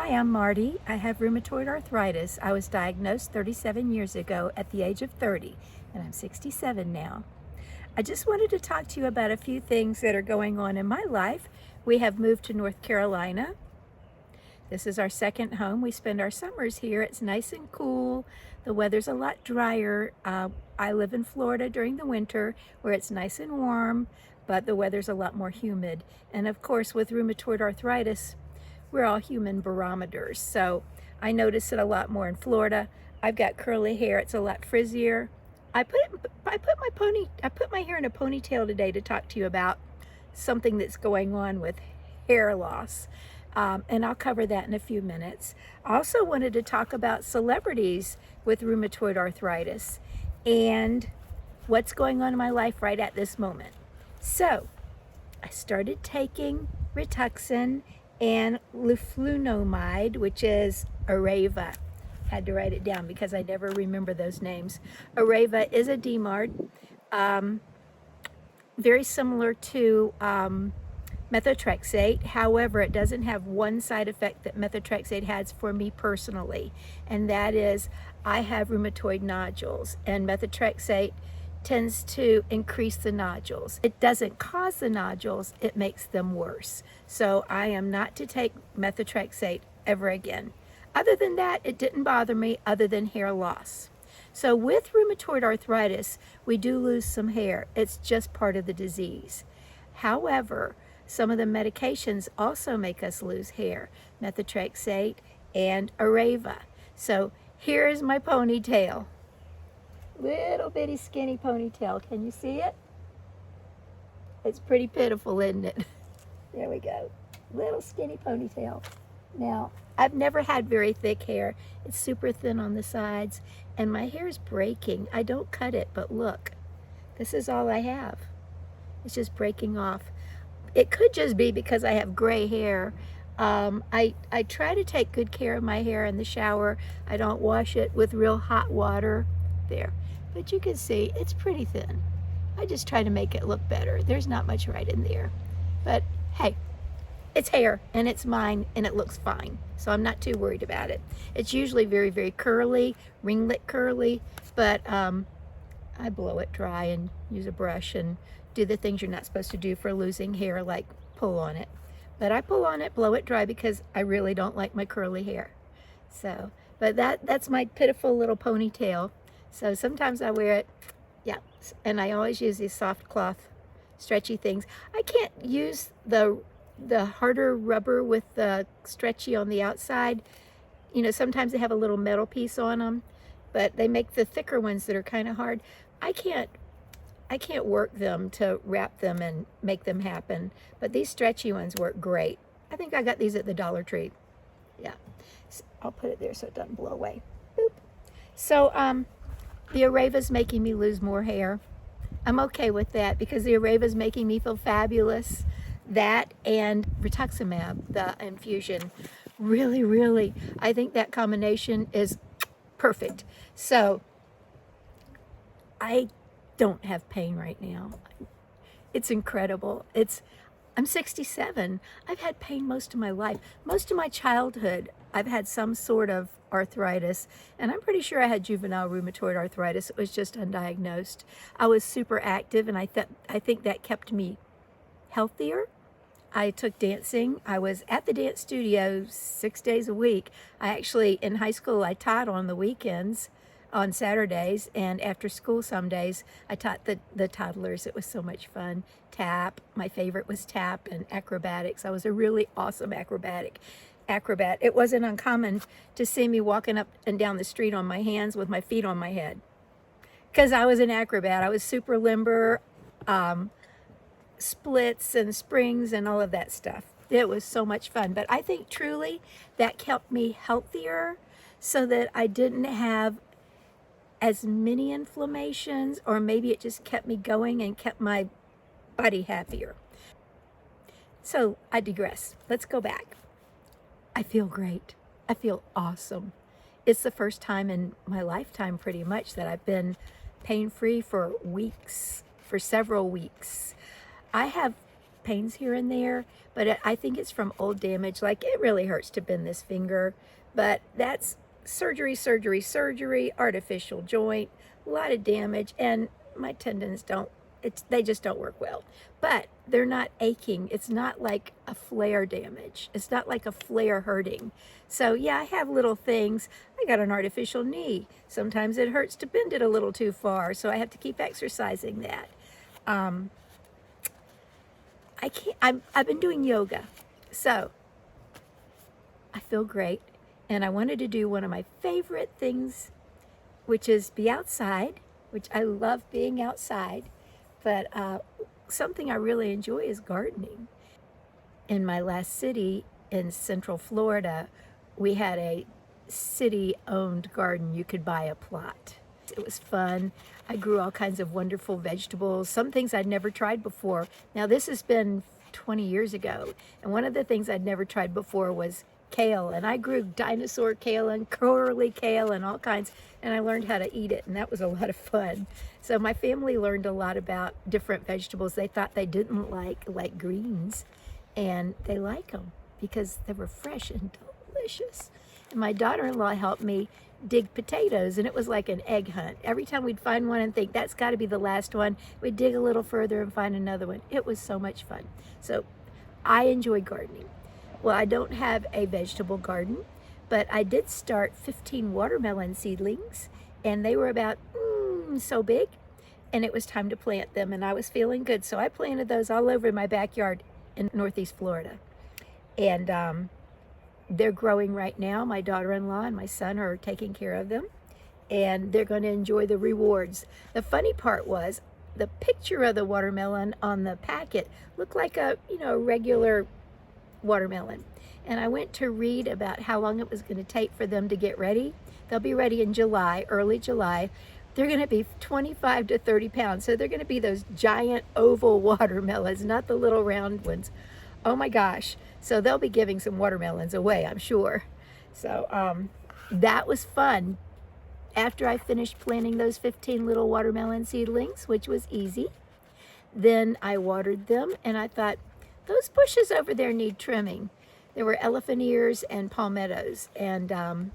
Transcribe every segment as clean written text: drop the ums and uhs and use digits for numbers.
Hi, I'm Marty. I have rheumatoid arthritis. I was diagnosed 37 years ago at the age of 30, and I'm 67 now. I just wanted to talk to you about a few things that are going on in my life. We have moved to North Carolina. This is our second home. We spend our summers here. It's nice and cool. The weather's a lot drier. I live in Florida during the winter where it's nice and warm, but the weather's a lot more humid. And of course, with rheumatoid arthritis, we're all human barometers. So I notice it a lot more in Florida. I've got curly hair. It's a lot frizzier. I put my hair in a ponytail today to talk to you about something that's going on with hair loss. And I'll cover that in a few minutes. I also wanted to talk about celebrities with rheumatoid arthritis and what's going on in my life right at this moment. So I started taking Rituxan and leflunomide, which is Areva. Had to write it down because I never remember those names. Areva is a DMARD, very similar to methotrexate. However, it doesn't have one side effect that methotrexate has for me personally, and that is I have rheumatoid nodules, and methotrexate tends to increase the nodules. It doesn't cause the nodules, it makes them worse. So I am not to take methotrexate ever again. Other than that, it didn't bother me other than hair loss. So with rheumatoid arthritis, we do lose some hair. It's just part of the disease. However, some of the medications also make us lose hair, methotrexate and Areva. So here's my ponytail. Little bitty skinny ponytail. Can you see it? It's pretty pitiful, isn't it? There we go. Little skinny ponytail. Now, I've never had very thick hair. It's super thin on the sides, and my hair is breaking. I don't cut it, but look. This is all I have. It's just breaking off. It could just be because I have gray hair. I try to take good care of my hair in the shower. I don't wash it with real hot water. There. But you can see it's pretty thin. I just try to make it look better. There's not much right in there. But hey, it's hair and it's mine and it looks fine. So I'm not too worried about it. It's usually very, very curly, ringlet curly, but I blow it dry and use a brush and do the things you're not supposed to do for losing hair, like pull on it. But I pull on it, blow it dry because I really don't like my curly hair. So, but that's my pitiful little ponytail. So sometimes I wear it, yeah, and I always use these soft cloth, stretchy things. I can't use the harder rubber with the stretchy on the outside. You know, sometimes they have a little metal piece on them, but they make the thicker ones that are kind of hard. I can't work them to wrap them and make them happen, but these stretchy ones work great. I think I got these at the Dollar Tree. Yeah, so I'll put it there so it doesn't blow away. Boop. So, the Areva's making me lose more hair. I'm okay with that because the Areva's making me feel fabulous. That and rituximab, the infusion, really, I think that combination is perfect. So I don't have pain right now. It's incredible. I'm 67. I've had pain most of my life. Most of my childhood, I've had some sort of arthritis, and I'm pretty sure I had juvenile rheumatoid arthritis. It was just undiagnosed. I was super active, and I think that kept me healthier. I took dancing. I was at the dance studio 6 days a week. I actually, in high school, I taught on the weekends, on Saturdays, and after school some days, I taught the toddlers. It was so much fun. Tap, my favorite was tap, and acrobatics. I was a really awesome acrobat. It wasn't uncommon to see me walking up and down the street on my hands with my feet on my head because I was an acrobat. I was super limber, splits and springs and all of that stuff. It was so much fun, but I think truly that kept me healthier so that I didn't have as many inflammations, or maybe it just kept me going and kept my body happier. So I digress. Let's go back. I feel great. I feel awesome. It's the first time in my lifetime pretty much that I've been pain-free for weeks, for several weeks. I have pains here and there, but I think it's from old damage. Like, it really hurts to bend this finger, but that's surgery, surgery, surgery, artificial joint, a lot of damage, and my tendons they just don't work well. But they're not aching. It's not like a flare damage. It's not like a flare hurting. So yeah, I have little things. I got an artificial knee. Sometimes it hurts to bend it a little too far, so I have to keep exercising that. I've been doing yoga, so I feel great. And I wanted to do one of my favorite things, which is be outside, which I love being outside. But something I really enjoy is gardening. In my last city in Central Florida, we had a city-owned garden. You could buy a plot. It was fun. I grew all kinds of wonderful vegetables, some things I'd never tried before. Now, this has been 20 years ago, and one of the things I'd never tried before was kale, and I grew dinosaur kale and curly kale and all kinds, and I learned how to eat it, and that was a lot of fun. So my family learned a lot about different vegetables they thought they didn't like greens, and they like them because they were fresh and delicious. And my daughter-in-law helped me dig potatoes, and it was like an egg hunt. Every time we'd find one and think that's got to be the last one, we'd dig a little further and find another one. It was so much fun. So I enjoy gardening. Well, I don't have a vegetable garden, but I did start 15 watermelon seedlings, and they were about so big, and it was time to plant them, and I was feeling good. So I planted those all over my backyard in Northeast Florida. And they're growing right now. My daughter-in-law and my son are taking care of them, and they're going to enjoy the rewards. The funny part was the picture of the watermelon on the packet looked like a regular watermelon. And I went to read about how long it was going to take for them to get ready. They'll be ready in July, early July. They're going to be 25 to 30 pounds. So they're going to be those giant oval watermelons, not the little round ones. Oh my gosh. So they'll be giving some watermelons away, I'm sure. So that was fun. After I finished planting those 15 little watermelon seedlings, which was easy, then I watered them, and I thought, those bushes over there need trimming. There were elephant ears and palmettos, and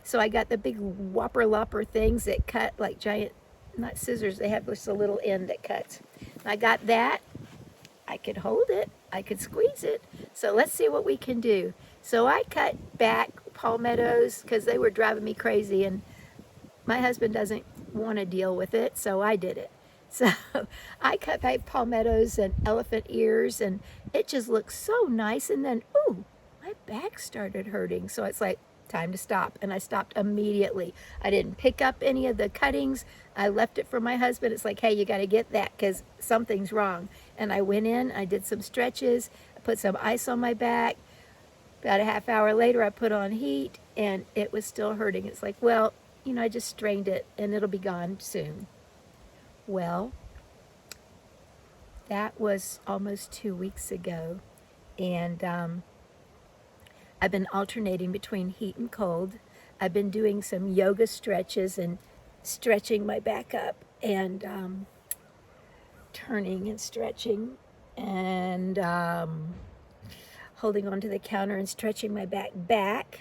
so I got the big whopper lopper things that cut like giant, not scissors, they have just a little end that cuts. I got that. I could hold it, I could squeeze it. So let's see what we can do. So I cut back palmettos because they were driving me crazy, and my husband doesn't want to deal with it, so I did it. So I cut back palmettos and elephant ears, and it just looked so nice. And then, ooh, my back started hurting. So it's like, time to stop. And I stopped immediately. I didn't pick up any of the cuttings. I left it for my husband. It's like, hey, you got to get that because something's wrong. And I went in, I did some stretches, I put some ice on my back. About a half hour later, I put on heat, and it was still hurting. It's like, well, I just strained it, and it'll be gone soon. Well, that was almost 2 weeks ago, and I've been alternating between heat and cold. I've been doing some yoga stretches and stretching my back up, and turning and stretching, and holding onto the counter and stretching my back.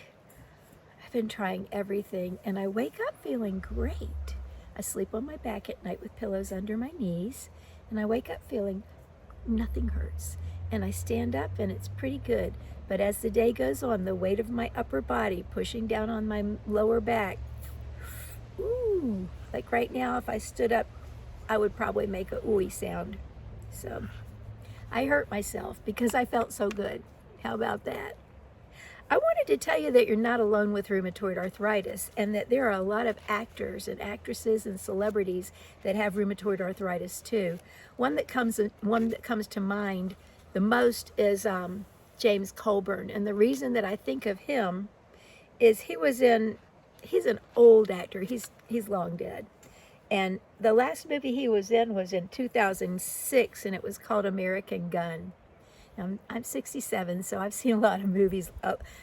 I've been trying everything, and I wake up feeling great. I sleep on my back at night with pillows under my knees, and I wake up feeling nothing hurts. And I stand up, and it's pretty good. But as the day goes on, the weight of my upper body pushing down on my lower back, ooh, like right now, if I stood up, I would probably make a ooey sound. So I hurt myself because I felt so good. How about that? I wanted to tell you that you're not alone with rheumatoid arthritis, and that there are a lot of actors and actresses and celebrities that have rheumatoid arthritis too. One that comes to mind the most is James Colburn, and the reason that I think of him is he's an old actor. He's long dead, and the last movie he was in 2006, and it was called American Gun. I'm 67, so I've seen a lot of movies.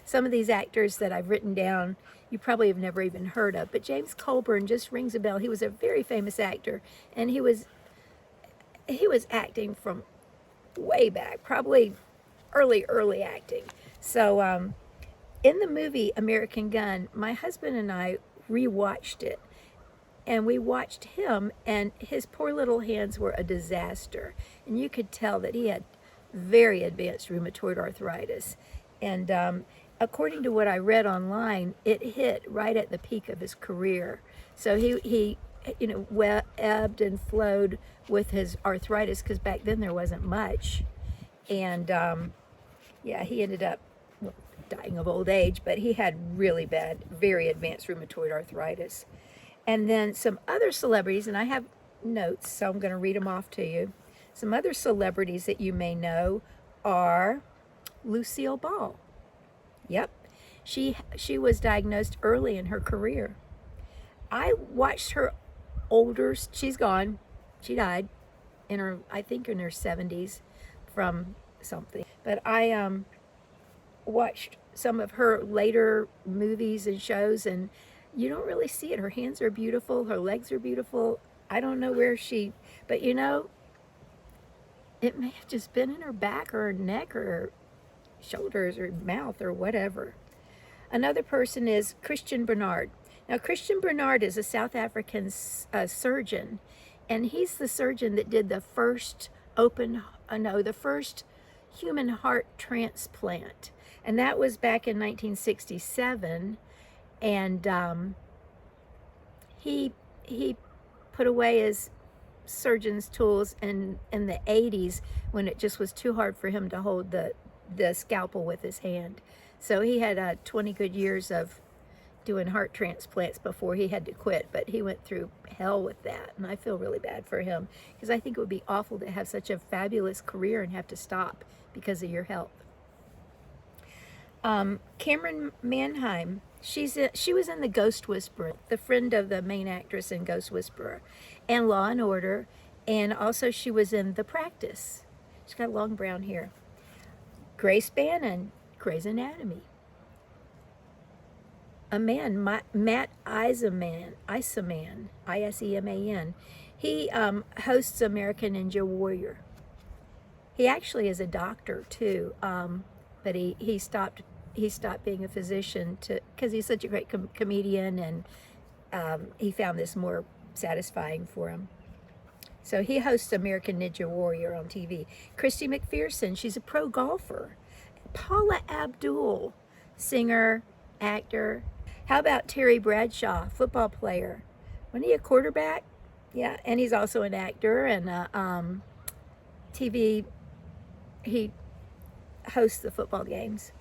Some of these actors that I've written down, you probably have never even heard of. But James Colburn just rings a bell. He was a very famous actor, and he was acting from way back, probably early acting. So in the movie American Gun, my husband and I rewatched it, and we watched him, and his poor little hands were a disaster, and you could tell that he had very advanced rheumatoid arthritis. And according to what I read online, it hit right at the peak of his career. So he ebbed and flowed with his arthritis, because back then there wasn't much. And yeah, he ended up dying of old age, but he had really bad, very advanced rheumatoid arthritis. And then some other celebrities, and I have notes, so I'm going to read them off to you. Some other celebrities that you may know are Lucille Ball. Yep, she was diagnosed early in her career. I watched her older, she's gone, she died in her, I think in her 70s from something. But I watched some of her later movies and shows, and you don't really see it. Her hands are beautiful, her legs are beautiful. I don't know where but it may have just been in her back or her neck or her shoulders or mouth or whatever. Another person is Christian Barnard. Now, Christian Barnard is a South African surgeon, and he's the surgeon that did the first the first human heart transplant, and that was back in 1967. And he put away his surgeon's tools in the 80s, when it just was too hard for him to hold the scalpel with his hand. So he had 20 good years of doing heart transplants before he had to quit, but he went through hell with that, and I feel really bad for him, because I think it would be awful to have such a fabulous career and have to stop because of your health. Cameron Manheim, she was in The Ghost Whisperer, the friend of the main actress in Ghost Whisperer, and Law and Order, and also she was in The Practice. She's got long brown hair. Grace Bannon, Grey's Anatomy. A man, Matt Iseman, Iseman. He hosts American Ninja Warrior. He actually is a doctor too, but he stopped being a physician because he's such a great comedian, and he found this more satisfying for him. So he hosts American Ninja Warrior on TV. Christy McPherson, she's a pro golfer. Paula Abdul, singer, actor. How about Terry Bradshaw, football player? Wasn't he a quarterback? Yeah, and he's also an actor and TV. He hosts the football games.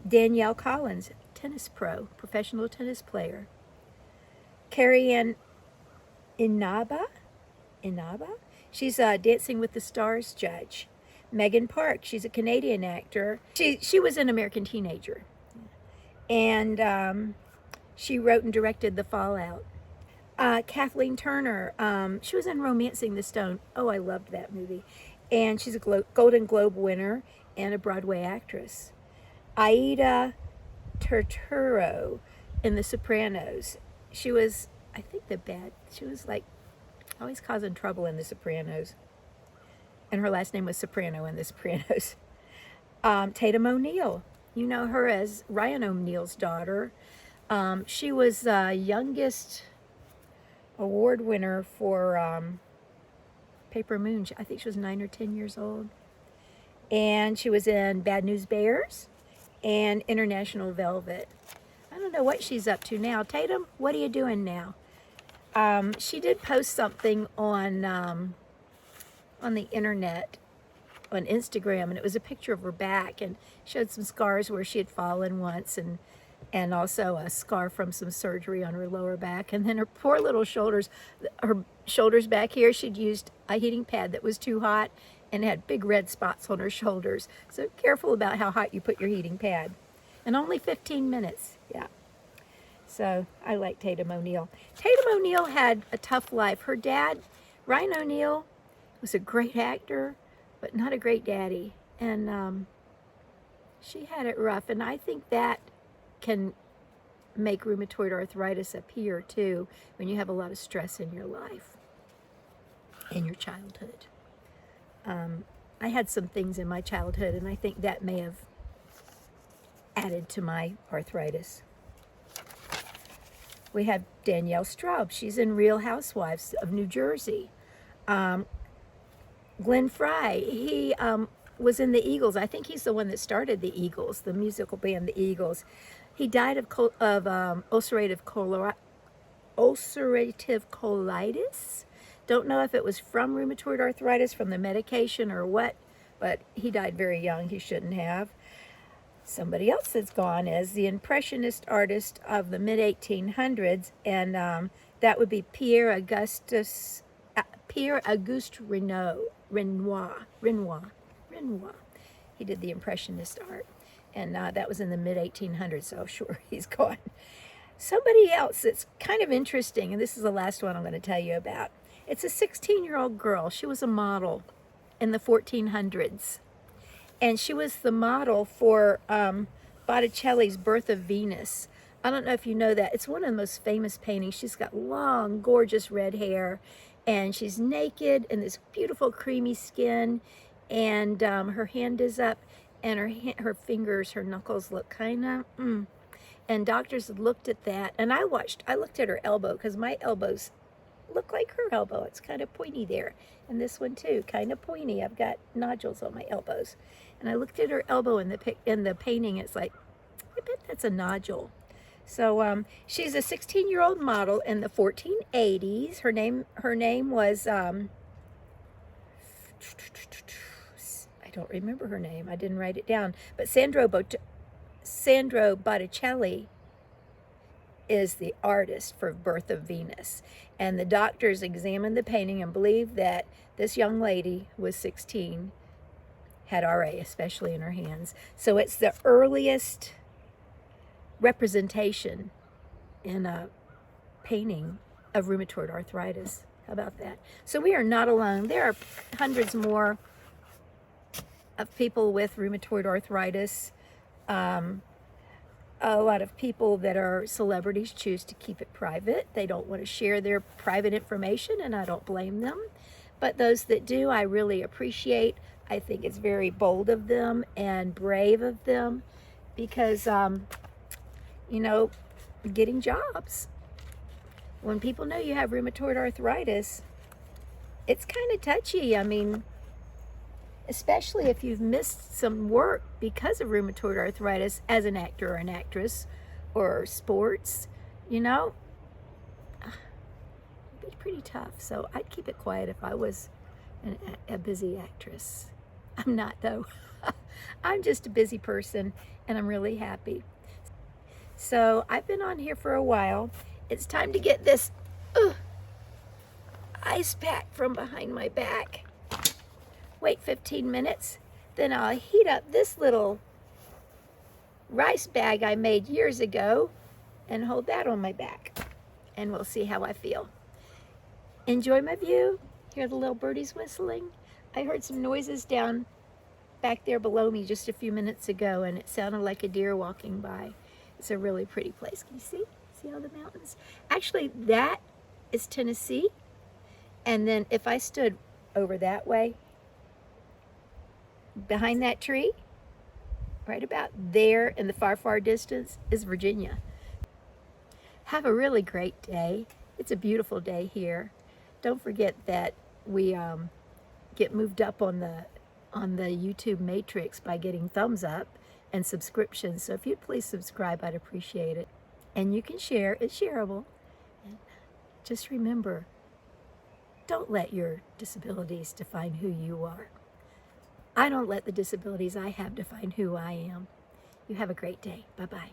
Danielle Collins, tennis pro, professional tennis player. Carrie Ann Inaba, she's Dancing with the Stars judge. Megan Park, she's a Canadian actor. She was an American Teenager, and she wrote and directed The Fallout. Kathleen Turner, she was in Romancing the Stone. Oh, I loved that movie. And she's a Golden Globe winner and a Broadway actress. Aida Turturro in The Sopranos. She was, I think, she was like always causing trouble in The Sopranos. And her last name was Soprano in The Sopranos. Tatum O'Neal. You know her as Ryan O'Neal's daughter. She was youngest award winner for Paper Moon. I think she was 9 or 10 years old. And she was in Bad News Bears and International Velvet. I don't know what she's up to now. Tatum, what are you doing now? She did post something on the internet, on Instagram, and it was a picture of her back, and showed some scars where she had fallen once, and also a scar from some surgery on her lower back. And then her poor little shoulders, her shoulders back here, she'd used a heating pad that was too hot and had big red spots on her shoulders. So careful about how hot you put your heating pad. And only 15 minutes, yeah. So I like Tatum O'Neal. Tatum O'Neal had a tough life. Her dad, Ryan O'Neal, was a great actor, but not a great daddy. And she had it rough. And I think that can make rheumatoid arthritis appear too when you have a lot of stress in your life. in your childhood. I had some things in my childhood, and I think that may have added to my arthritis. We have Danielle Straub. She's in Real Housewives of New Jersey. Glenn Fry, he was in the Eagles. I think he's the one that started the Eagles, the musical band, the Eagles. He died of ulcerative colitis. Don't know if it was from rheumatoid arthritis, from the medication or what, but he died very young. He shouldn't have. Somebody else that's gone is the Impressionist artist of the mid-1800s, and that would be Pierre Auguste Renoir. He did the Impressionist art, and that was in the mid-1800s, so sure, he's gone. Somebody else that's kind of interesting, and this is the last one I'm going to tell you about. It's a 16-year-old girl. She was a model in the 1400s, and she was the model for Botticelli's Birth of Venus. I don't know if you know that. It's one of the most famous paintings. She's got long, gorgeous red hair, and she's naked in this beautiful creamy skin, and her hand is up, and her fingers, her knuckles look kind of, and doctors looked at that, and I looked at her elbow, because my elbows look like her elbow. It's kind of pointy there, and this one too, kind of pointy. I've got nodules on my elbows, and I looked at her elbow in the painting. It's like, I bet that's a nodule. So she's a 16-year-old model in the 1480s. Her name was I don't remember her name. I didn't write it down, but Sandro Botticelli is the artist for Birth of Venus. And the doctors examined the painting and believed that this young lady was 16, had RA, especially in her hands. So it's the earliest representation in a painting of rheumatoid arthritis. How about that? So we are not alone. There are hundreds more of people with rheumatoid arthritis. A lot of people that are celebrities choose to keep it private. They don't want to share their private information, and I don't blame them. But those that do, I really appreciate. I think it's very bold of them and brave of them, because, you know, getting jobs. When people know you have rheumatoid arthritis, it's kind of touchy. I mean, especially if you've missed some work because of rheumatoid arthritis as an actor or an actress or sports, you know, it'd be pretty tough. So I'd keep it quiet if I was a busy actress. I'm not, though. I'm just a busy person, and I'm really happy. So I've been on here for a while. It's time to get this ice pack from behind my back. Wait 15 minutes, then I'll heat up this little rice bag I made years ago and hold that on my back, and we'll see how I feel. Enjoy my view. Hear the little birdies whistling. I heard some noises down back there below me just a few minutes ago, and it sounded like a deer walking by. It's a really pretty place. Can you see? See all the mountains? Actually, that is Tennessee, and then if I stood over that way, behind that tree, right about there in the far, far distance, is Virginia. Have a really great day. It's a beautiful day here. Don't forget that we get moved up on the YouTube matrix by getting thumbs up and subscriptions. So if you'd please subscribe, I'd appreciate it. And you can share. It's shareable. And just remember, don't let your disabilities define who you are. I don't let the disabilities I have define who I am. You have a great day. Bye-bye.